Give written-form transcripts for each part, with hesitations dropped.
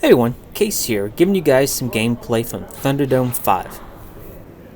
Hey everyone, Case here, giving you guys some gameplay from Thunderdome V.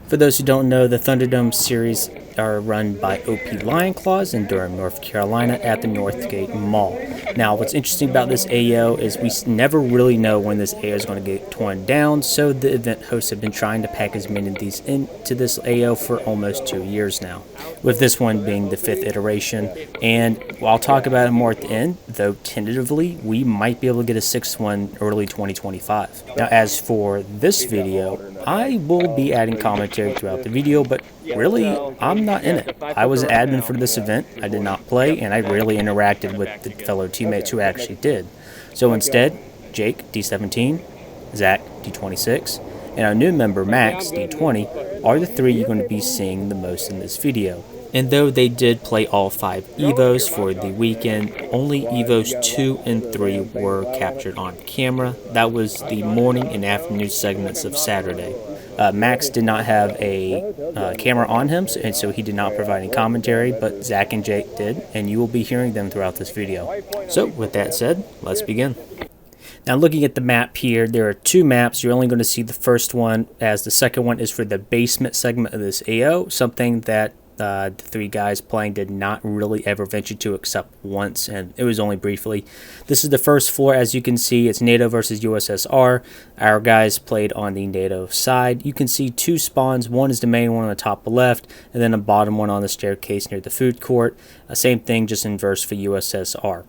For those who don't know, the Thunderdome series are run by OP Claws in Durham, North Carolina at the Northgate Mall. Now, what's interesting about this AO is we never really know when this AO is going to get torn down, so the event hosts have been trying to pack as many of these into this AO for almost 2 years now, with this one being the 5th iteration. And I'll talk about it more at the end, though tentatively we might be able to get a 6th one early 2025. Now, as for this video, I will be adding commentary throughout the video, but really, I'm not in it. I was an admin for this event, I did not play, and I rarely interacted with the fellow teammates who actually did. So instead, Jake, D17, Zach, D26, and our new member, Max, D20, are the 3 you're going to be seeing the most in this video. And though they did play all 5 EVOs for the weekend, only EVOs 2 and 3 were captured on camera. That was the morning and afternoon segments of Saturday. Max did not have a camera on him, and so he did not provide any commentary, but Zach and Jake did, and you will be hearing them throughout this video. So, with that said, let's begin. Now, looking at the map here, there are 2 maps. You're only going to see the first one, as the second one is for the basement segment of this AO, something that the 3 guys playing did not really ever venture to except once, and it was only briefly. This is the first floor. As you can see, it's NATO versus USSR. Our guys played on the NATO side. You can see 2 spawns. One is the main one on the top left, and then a bottom one on the staircase near the food court. Same thing, just inverse for USSR.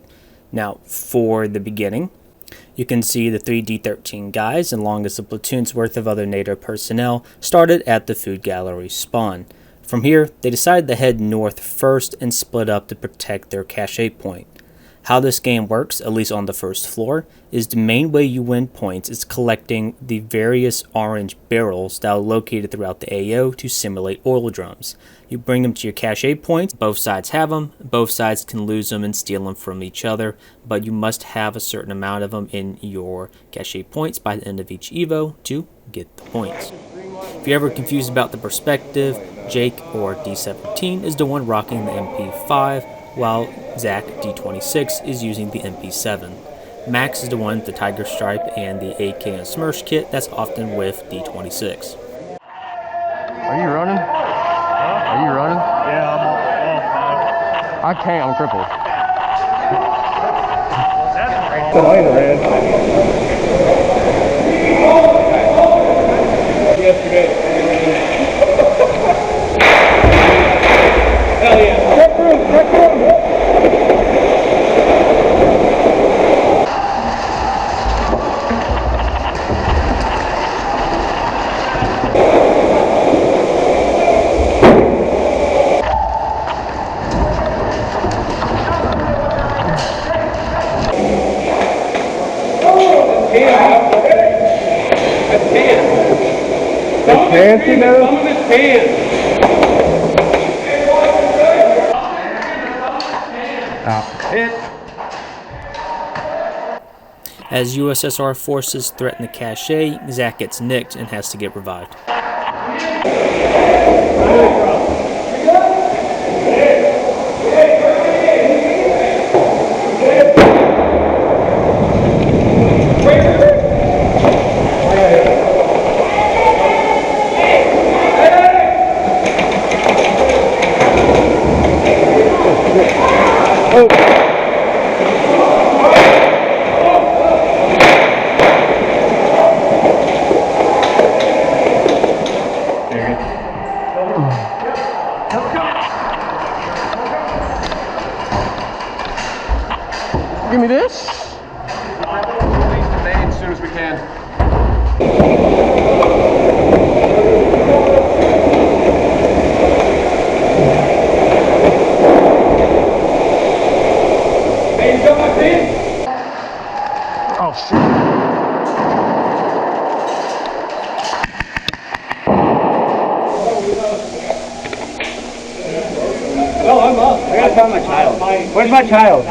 Now, for the beginning, you can see the 3 D13 guys, along with a platoon's worth of other NATO personnel, started at the food gallery spawn. From here, they decided to head north first and split up to protect their cache point. How this game works, at least on the first floor, is the main way you win points is collecting the various orange barrels that are located throughout the AO to simulate oil drums. You bring them to your cache points, both sides have them, both sides can lose them and steal them from each other, but you must have a certain amount of them in your cache points by the end of each EVO to get the points. If you're ever confused about the perspective, Jake, or D17, is the one rocking the MP5, while Zach, D26, is using the MP7. Max is the one with the Tiger Stripe and the AK and Smirch kit that's often with D26. Are you running? Huh? Are you running? Yeah, I'm off. I can't, I'm crippled. That's the lighter, man. Yesterday. Hell yeah. Check room, check room. Fancy now? Some of his pants. As USSR forces threaten the cache, Zach gets nicked and has to get revived. Give me this. Release the main as soon as we can. Hey, you got my pin? Oh, shit. No, I'm up. I gotta find my child. Where's my child?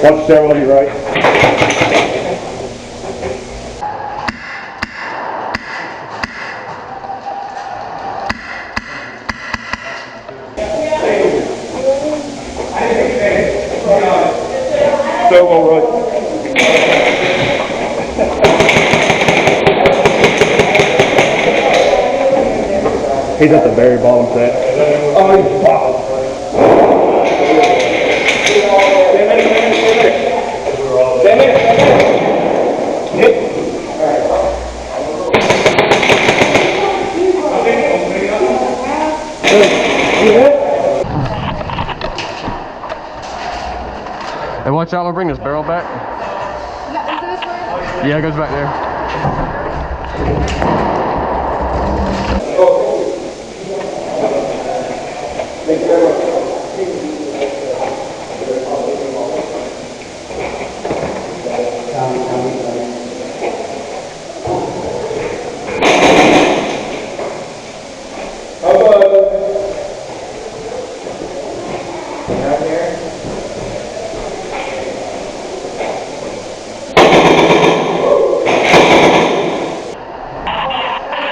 Watch stairwell to your right. Stairwell right. He's at the very bottom set. Oh, he's bottom. Hey, watch out, we'll bring this barrel back. Yeah, it goes back there.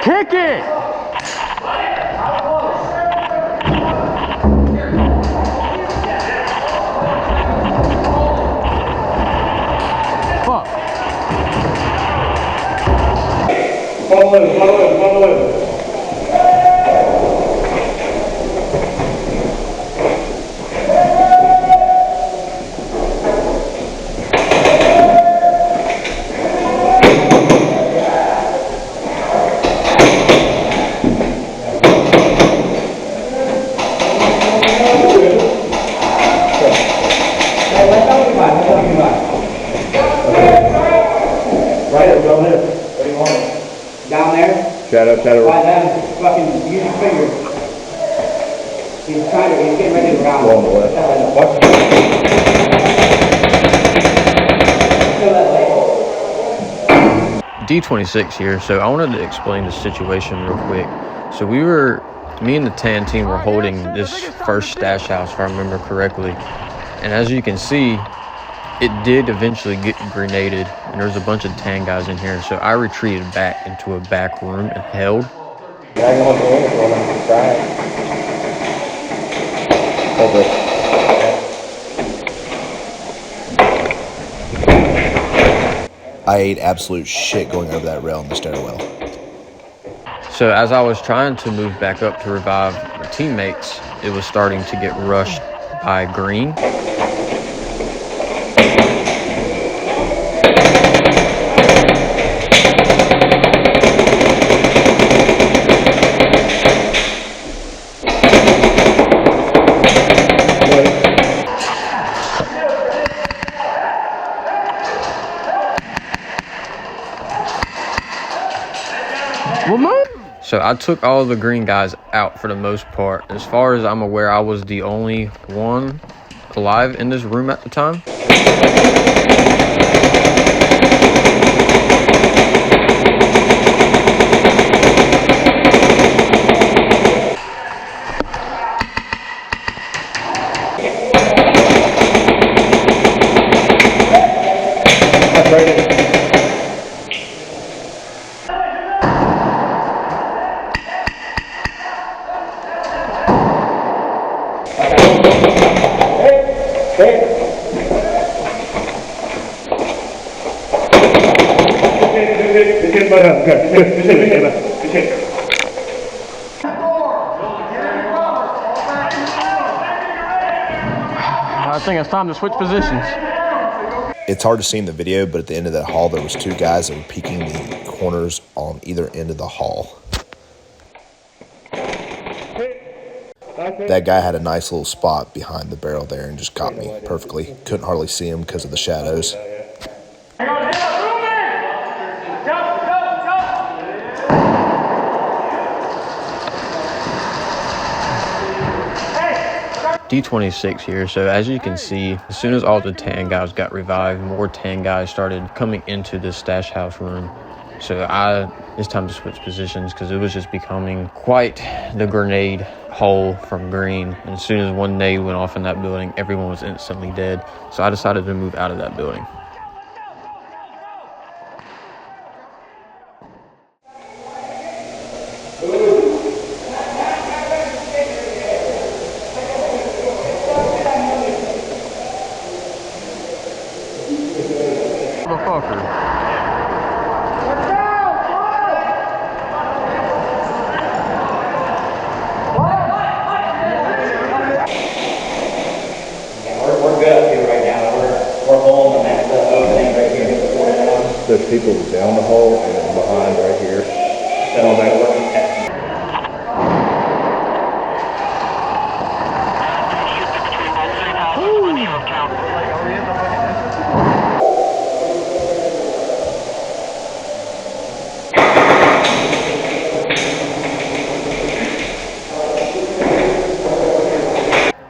Kick it! Fuck. Follow in, follow in, follow in. Down there? Shadow. By them, fucking use your finger. He's getting ready to round. One more. Watch. D26 here. So I wanted to explain the situation real quick. So me and the tan team were holding this first stash house, if I remember correctly. And as you can see, it did eventually get grenaded, and there was a bunch of tan guys in here. So I retreated back into a back room and held. I ate absolute shit going over that rail in the stairwell. So as I was trying to move back up to revive my teammates, it was starting to get rushed by green. So I took all the green guys out for the most part. As far as I'm aware, I was the only one alive in this room at the time. I think it's time to switch positions. It's hard to see in the video, but at the end of that hall, there was two guys that were peeking the corners on either end of the hall. That guy had a nice little spot behind the barrel there and just caught me perfectly. Couldn't hardly see him because of the shadows. D26 here. So as you can see, as soon as all the tan guys got revived, more tan guys started coming into this stash house room. So it's time to switch positions because it was just becoming quite the grenade hole from green. And as soon as one nade went off in that building, everyone was instantly dead. So I decided to move out of that building. Motherfucker. We're good up here right now. We're holding that opening right here. There's people down the hole and then behind right here. So like working at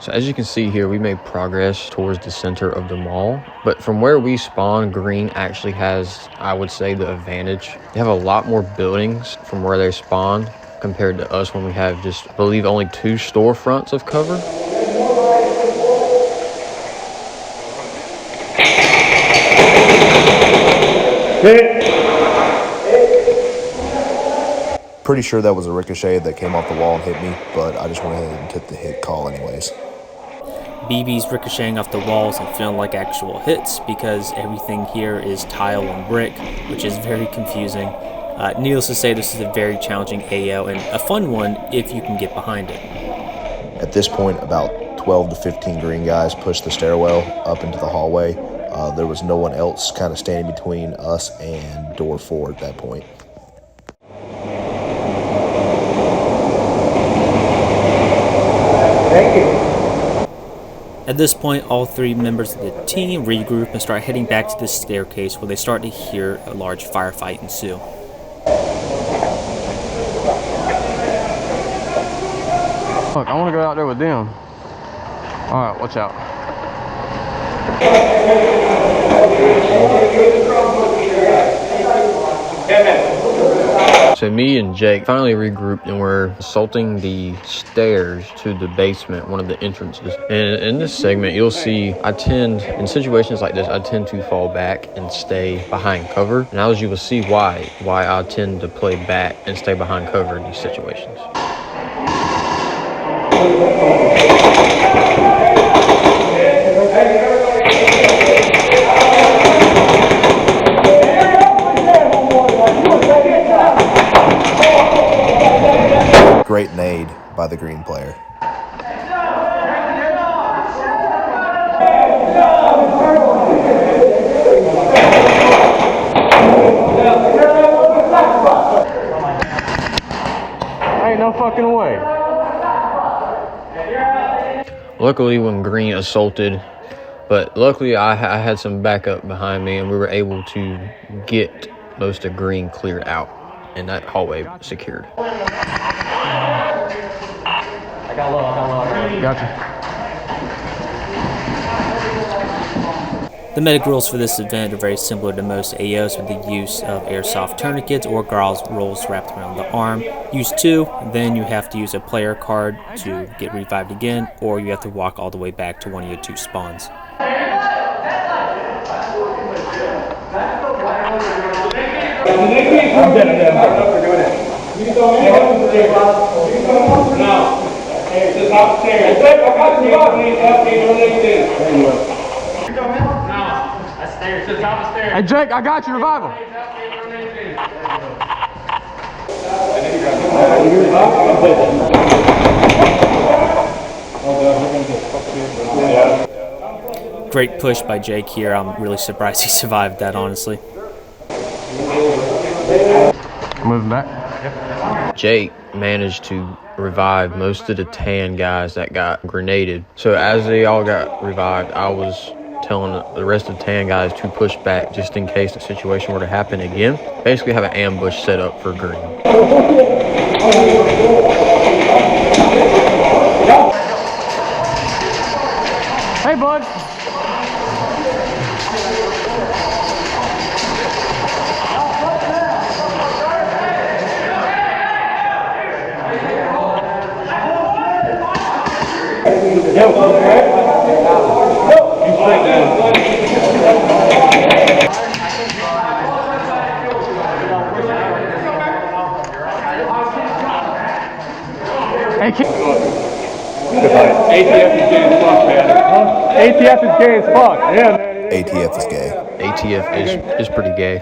So as you can see here, we made progress towards the center of the mall, but from where we spawn, green actually has, I would say, the advantage. They have a lot more buildings from where they spawn compared to us when we have just, I believe, only 2 storefronts of cover. Pretty sure that was a ricochet that came off the wall and hit me, but I just went ahead and took the hit call anyways. BBs ricocheting off the walls and feeling like actual hits because everything here is tile and brick, which is very confusing. Needless to say, this is a very challenging AO and a fun one if you can get behind it. At this point, about 12 to 15 green guys pushed the stairwell up into the hallway. There was no one else kind of standing between us and door 4 at that point. Thank you. At this point, all 3 members of the team regroup and start heading back to the staircase where they start to hear a large firefight ensue. Look, I want to go out there with them. All right, watch out. So me and Jake finally regrouped and we're assaulting the stairs to the basement, one of the entrances. And in this segment, you'll see in situations like this, I tend to fall back and stay behind cover. And as you will see why I tend to play back and stay behind cover in these situations. Great nade by the green player. Ain't no fucking way. Luckily, when green assaulted, but luckily I had some backup behind me and we were able to get most of green cleared out and that hallway secured. I got low. Gotcha. The medic rules for this event are very similar to most AOs with the use of airsoft tourniquets or gauze rolls wrapped around the arm. Use 2, then you have to use a player card to get revived again, or you have to walk all the way back to one of your 2 spawns. Hey Jake, I got you, revival. Great push by Jake here. I'm really surprised he survived that, honestly. Moving back. Jake managed to revive most of the tan guys that got grenaded. So as they all got revived, I was telling the rest of the tan guys to push back just in case the situation were to happen again. Basically have an ambush set up for green. Hey bud. ATF is gay as fuck, man. ATF is gay as fuck. Yeah, man. ATF is gay. ATF is pretty gay.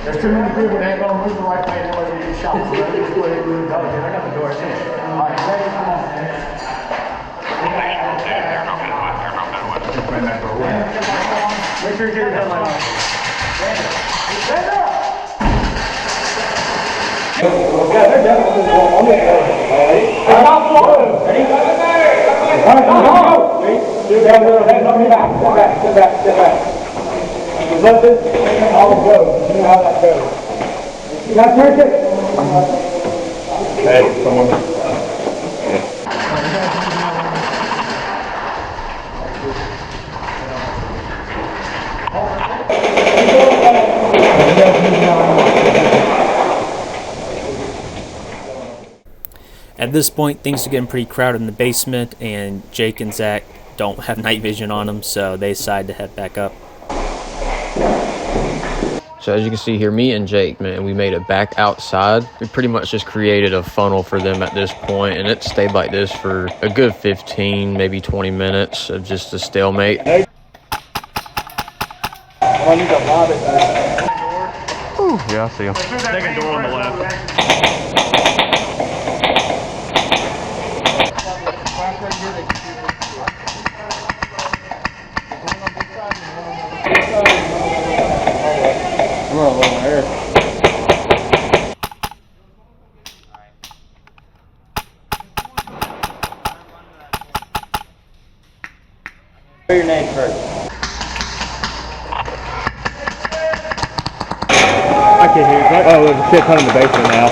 There's too many people that ain't gonna move the right way anyway when you get shot. So let me just go ahead and move. Okay, I got the door. All right, ready? Come on. Make sure you get your headlight on. Stand up! Yeah, they're definitely going on it. Ready? Go! Sit back, sit back, sit back. Let this all go. You know how that goes. You got to turn it. Hey, someone. At this point, things are getting pretty crowded in the basement, and Jake and Zach don't have night vision on them, so they decide to head back up. So as you can see here, me and Jake, man, we made it back outside. We pretty much just created a funnel for them at this point, and it stayed like this for a good 15, maybe 20 minutes of just a stalemate. Ooh, yeah, I see him. Second door on the left. Come on, over here. Say your name first. I can't hear you. Oh, there's a shit ton in the basement now.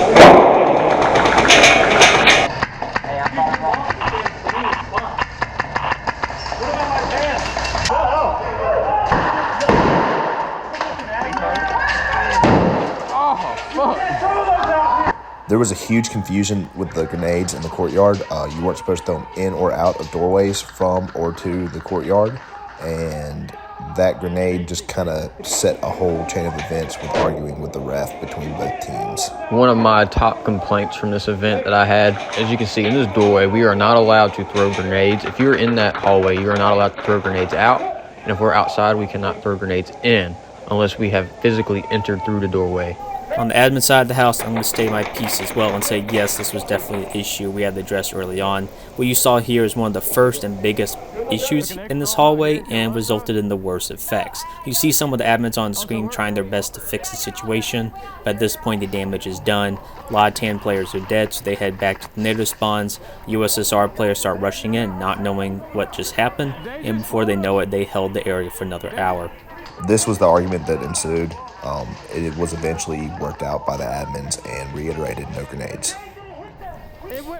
There was a huge confusion with the grenades in the courtyard. You weren't supposed to throw them in or out of doorways from or to the courtyard, and that grenade just kind of set a whole chain of events with arguing with the ref between both teams. One of my top complaints from this event that I had, as you can see in this doorway, we are not allowed to throw grenades. If you're in that hallway, you are not allowed to throw grenades out, and if we're outside, we cannot throw grenades in unless we have physically entered through the doorway. On the admin side of the house, I'm going to state my piece as well and say yes, this was definitely an issue we had to address early on. What you saw here is one of the first and biggest issues in this hallway and resulted in the worst effects. You see some of the admins on the screen trying their best to fix the situation, but at this point the damage is done. A lot of TAN players are dead, so they head back to the NATO spawns. USSR players start rushing in, not knowing what just happened, and before they know it, they held the area for another hour. This was the argument that ensued. It was eventually worked out by the admins and reiterated no grenades.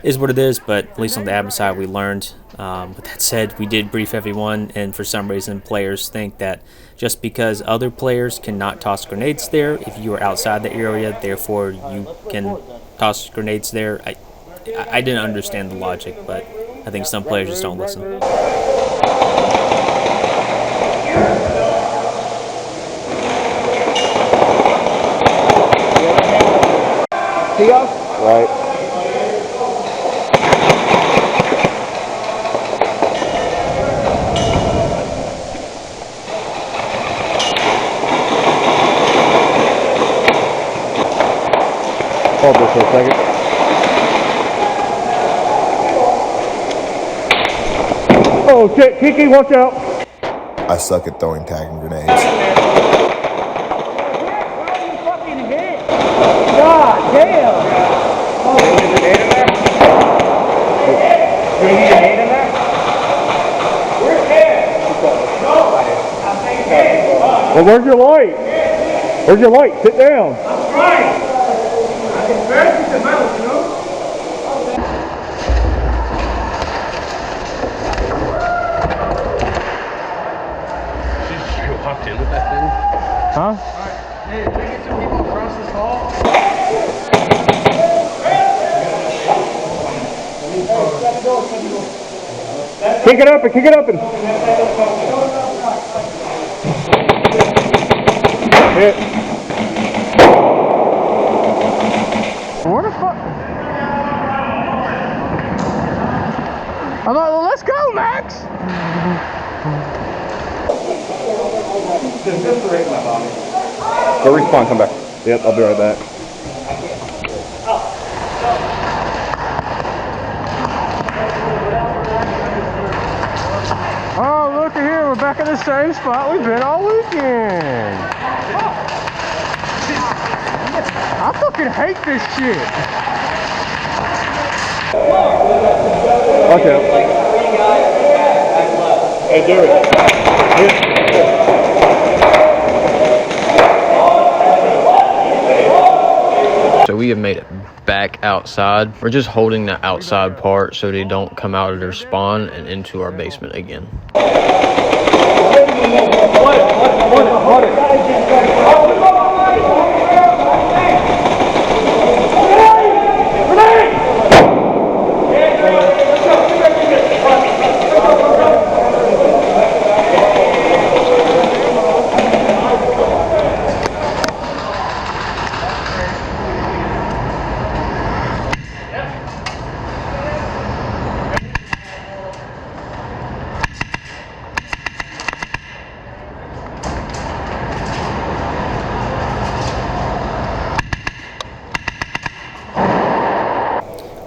Is what it is, but at least on the admin side we learned. With that said, we did brief everyone, and for some reason players think that just because other players cannot toss grenades there, if you are outside the area, therefore you can toss grenades there. I didn't understand the logic, but I think some players just don't listen. See us? Right. Hold this for a second. Oh shit, Kiki, watch out! I suck at throwing tagging grenades. God damn! Oh, is there a grenade in there? Do you need a grenade in there? Where's Ed? No! I think Ed. Well, where's your light? Where's your light? Sit down. I'm trying. I can barely see the metal, you know? walked in with that thing? Huh? Hey, can I get some people across this hall? Kick it open, kick it open. Hit. Where the fuck? I'm like, well, let's go, Max. Go respawn, come back. Yep, I'll be right back. Oh, look at here, we're back in the same spot we've been all weekend. I fucking hate this shit. Okay. Hey, do it. So we have made it back outside. We're just holding the outside part so they don't come out of their spawn and into our basement again.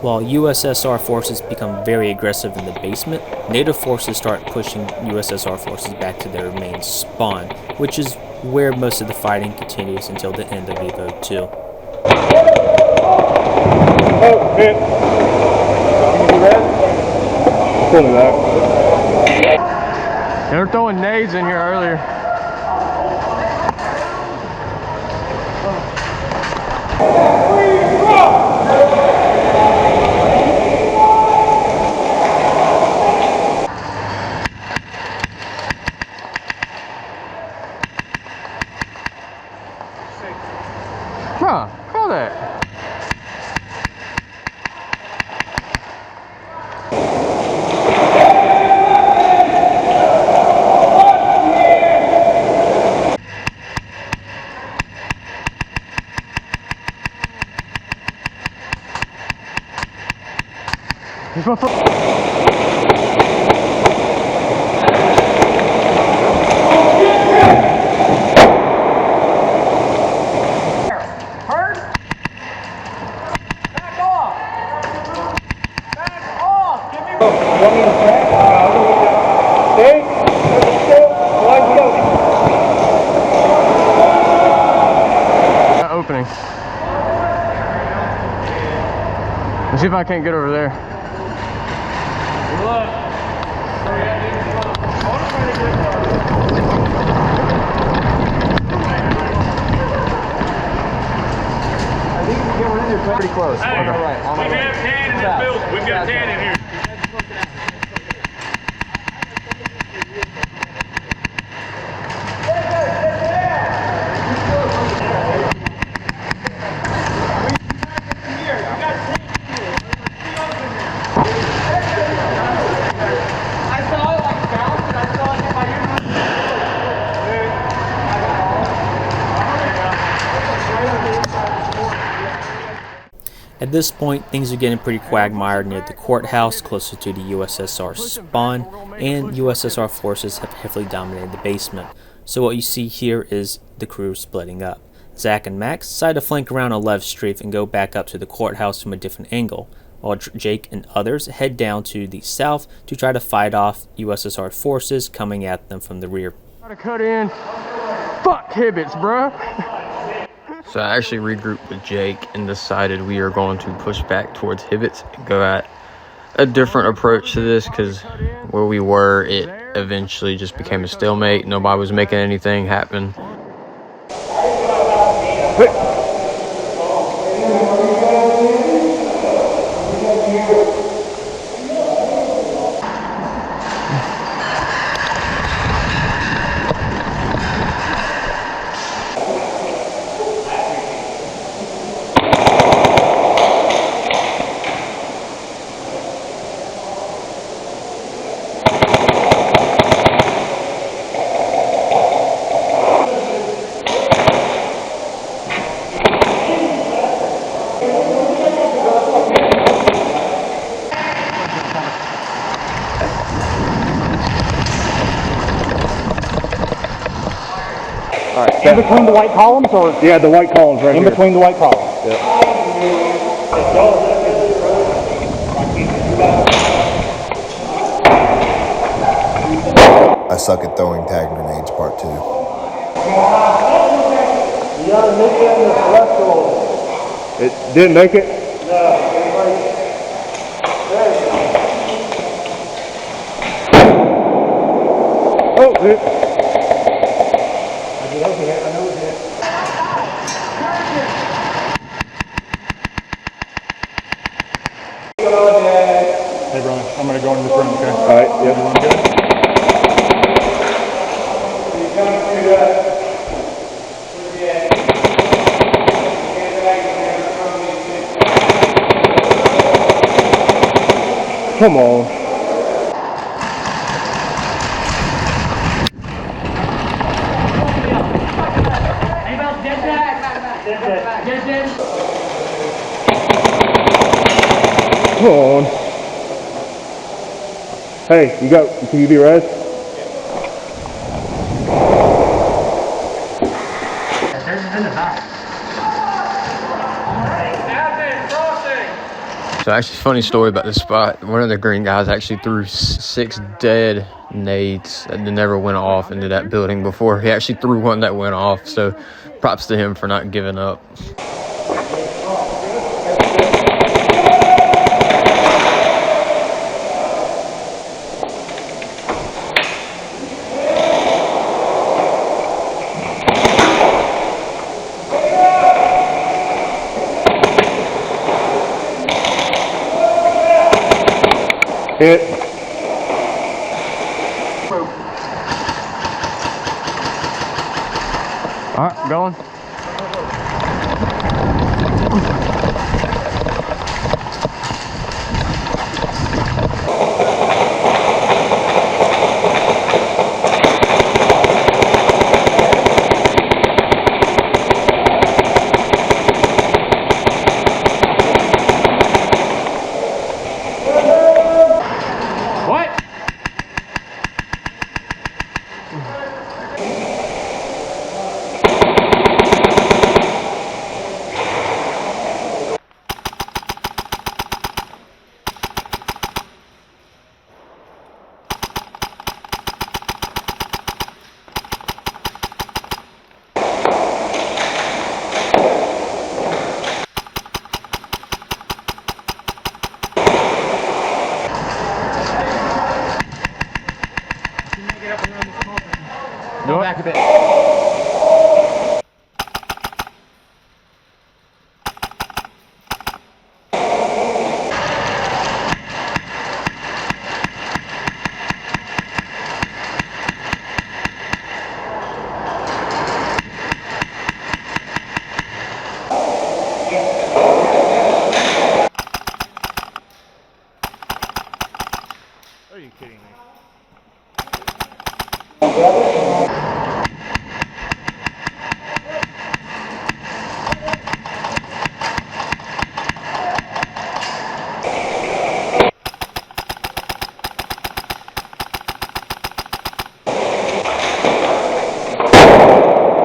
While USSR forces become very aggressive in the basement, NATO forces start pushing USSR forces back to their main spawn, which is where most of the fighting continues until the end of Evo 2. Oh, hit. Can you do that? Pull me back. They were throwing nades in here earlier. Huh, call that. Here's my foot. Opening. Let's see if I can't get over there. Pretty close. Hey, Okay. we can have 10 in this building. We've got 10 in here. At this point, things are getting pretty quagmired near the courthouse, closer to the USSR spawn, and USSR forces have heavily dominated the basement. So what you see here is the crew splitting up. Zach and Max decide to flank around on Lev's Street and go back up to the courthouse from a different angle, while Jake and others head down to the south to try to fight off USSR forces coming at them from the rear. Gotta cut in. Fuck Hibbits, bruh. So I actually regrouped with Jake and decided we are going to push back towards Hibbits and go at a different approach to this, because where we were, it eventually just became a stalemate. Nobody was making anything happen. All right. In between the white columns, or Yeah, the white columns right in here. between the white columns? I suck at throwing tag grenades, part 2. You gotta make it in the threshold. It didn't make it? Oh, it. Hey, Brian, I'm gonna go into this room, okay? All right, yep. Everyone good? Come on. Come on. Hey, can you be res? So actually, funny story about this spot. One of the green guys actually threw 6 dead nades that never went off into that building before. He actually threw one that went off. So props to him for not giving up. Hit. All right, going. What? Go back a bit. Are you kidding me?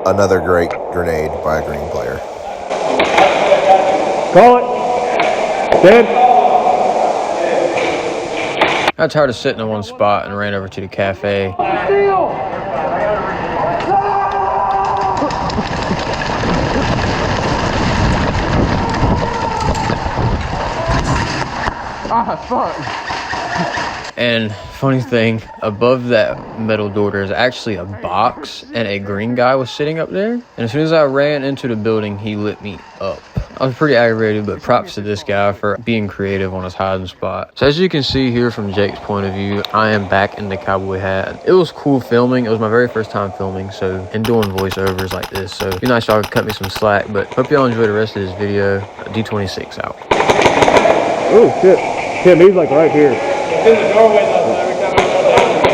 Another great grenade by a green player. Call it. Dead. I got tired of sitting in one spot and ran over to the cafe. Ah, fuck. And funny thing, above that metal door there's actually a box, and a green guy was sitting up there. And as soon as I ran into the building, he lit me up. I was pretty aggravated, but props to this guy for being creative on his hiding spot. So as you can see here from Jake's point of view, I am back in the cowboy hat. It was cool filming. It was my very first time filming, and doing voiceovers like this. So it'd be nice y'all could cut me some slack, but hope y'all enjoy the rest of this video. D26 out. Oh, shit. Tim, he's like right here. It's in the doorway though, so every time I go down there.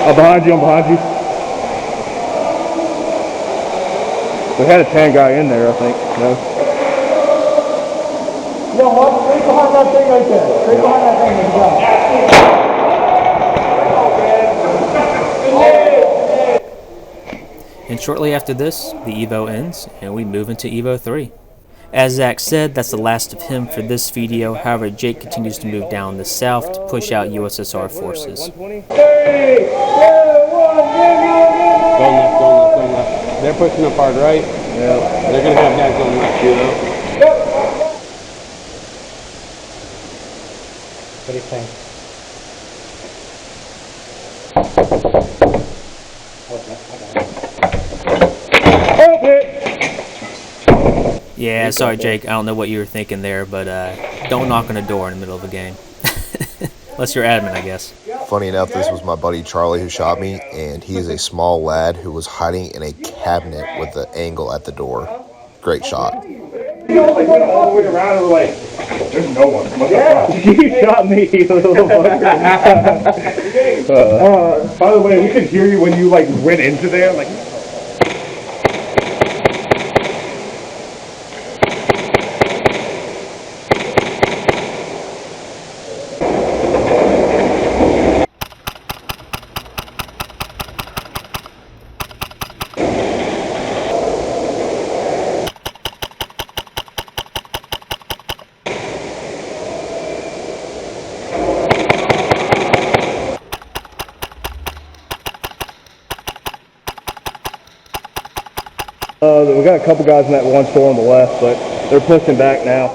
I'm behind you. We had a tan guy in there, I think. No. No, Mark, straight behind that thing right there. Straight behind that thing. And shortly after this, the Evo ends, and we move into Evo 3. As Zach said, that's the last of him for this video. However, Jake continues to move down the south to push out USSR forces. 3, 2, 1, Going left. They're pushing up hard right. Yeah. They're going to have guys going left too, though. What do you think? Yeah, sorry Jake, I don't know what you were thinking there, but don't knock on a door in the middle of a game. Unless you're admin, I guess. Funny enough, this was my buddy Charlie who shot me, and he is a small lad who was hiding in a cabinet with the angle at the door. Great shot. You all the way around and we're like, there's no one. Yeah. You shot me, you little fucker. By the way, we could hear you when you like went into there, like. We got a couple guys in that one store on the left, but they're pushing back now.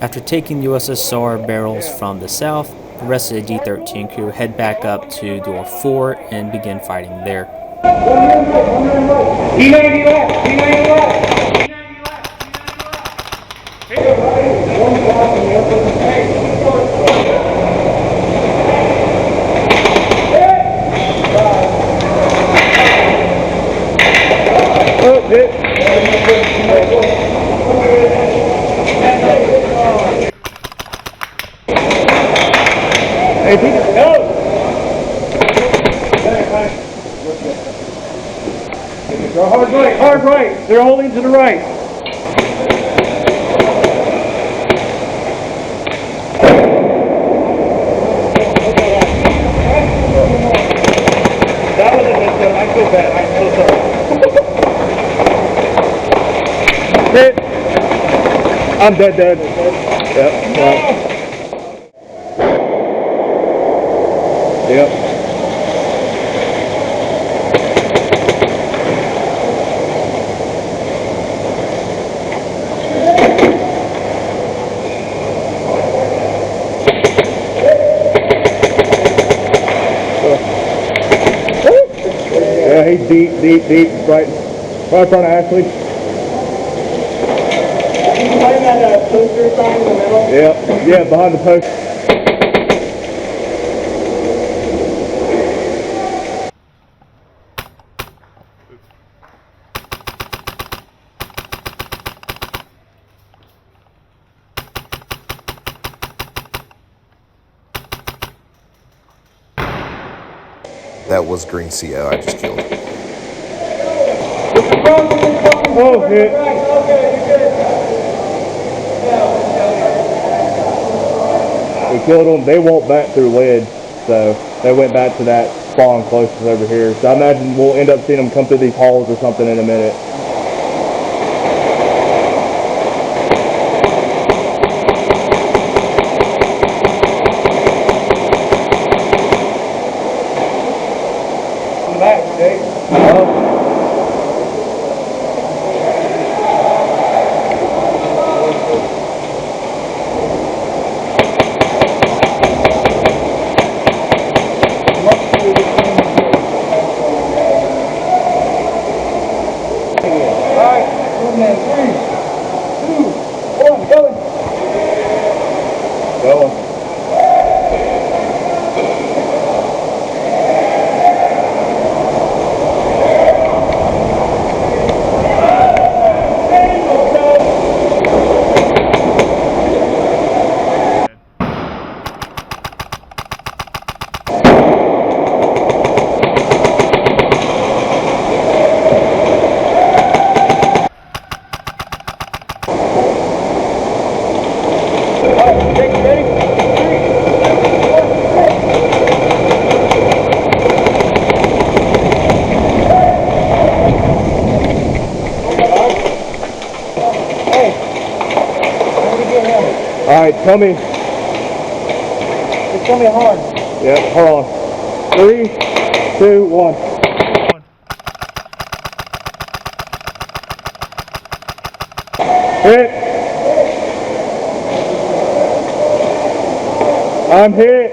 After taking USSR barrels from the south, the rest of the D-13 crew head back up to door 4 and begin fighting there. D90 left, D90 left. Oh, hit. Hey, Peter, go! Go hard right. They're holding to the right. That was a misstep. I feel bad. I'm so sorry. Hit. I'm dead. Yep. Yep. Yeah, he's deep, right in front of Ashley. Behind that poster sign in the middle? Yeah, behind the post. That was Green CO I just killed. Oh, shit. We killed them. They won't back through lead, so they went back to that spawn closest over here. So I imagine we'll end up seeing them come through these halls or something in a minute. Back, Jake. tell me. Just tell me hard. Yep, hold on. 3, 2, 1. Hit. I'm hit.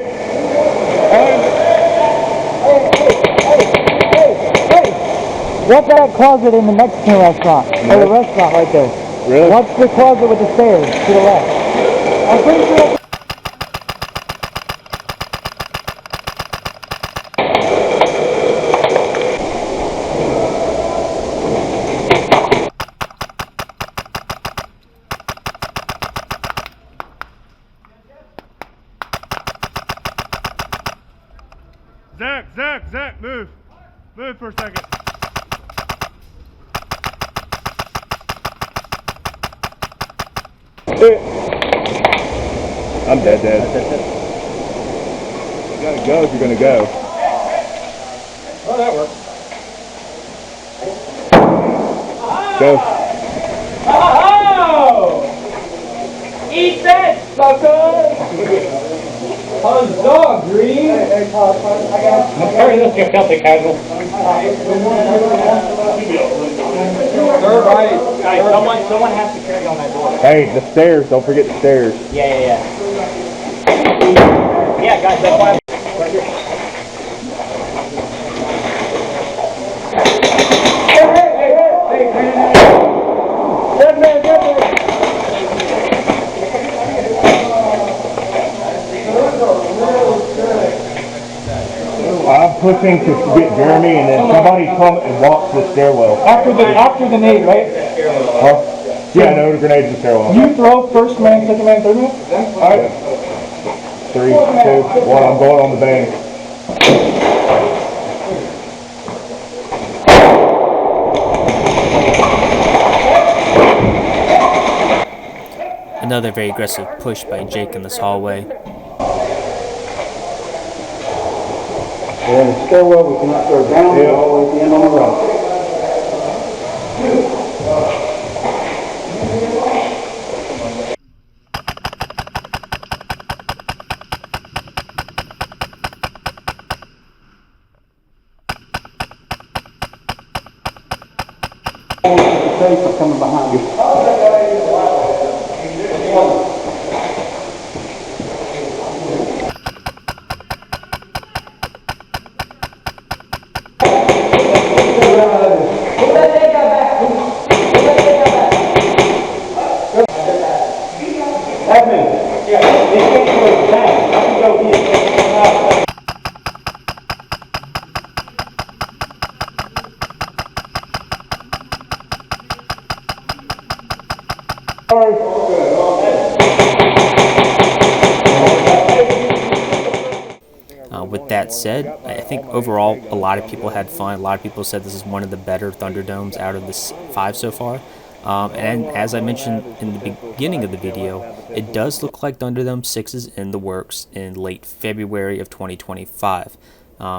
What's that closet in the Mexican restaurant? Or the restaurant right there? Really? What's the closet with the stairs to the left? I'm pretty sure that's... Zach, move. Move for a second. I'm dead. You gotta go if you're gonna go. Oh, that worked. Go. Oh! Eat that, sucker! How's the dog, Green? I'm sorry, this is healthy casual. Someone has to carry on that door. Hey, the stairs. Don't forget the stairs. Yeah, guys, that's why I'm right here. I'm pushing to get Jeremy, and then somebody come and walk the stairwell. After the nade, right? Huh? Yeah, no, the grenade's in the stairwell. You throw first man, second man, third man? Alright. 3, 2, 1. I'm going on the bang. Another very aggressive push by Jake in this hallway. We're in the stairwell, we cannot go down, we're all the way at the end on the right. The safe are coming behind you. With that said, I think overall a lot of people had fun. A lot of people said this is one of the better Thunderdomes out of the 5 so far. And as I mentioned in the beginning of the video, it does look like Thunderdome 6 is in the works in late February of 2025.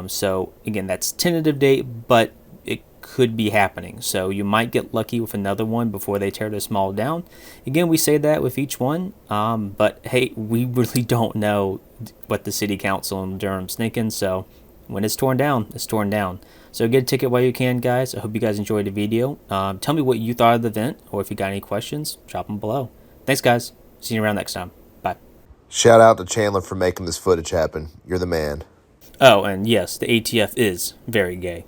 So again, that's tentative date, but it could be happening. So you might get lucky with another one before they tear this mall down. Again, we say that with each one, but hey, we really don't know what the city council in Durham's thinking. So when it's torn down, it's torn down. So get a ticket while you can, guys. I hope you guys enjoyed the video. Tell me what you thought of the event, or if you got any questions, drop them below. Thanks, guys. See you around next time. Bye. Shout out to Chandler for making this footage happen. You're the man. Oh, and yes, the ATF is very gay.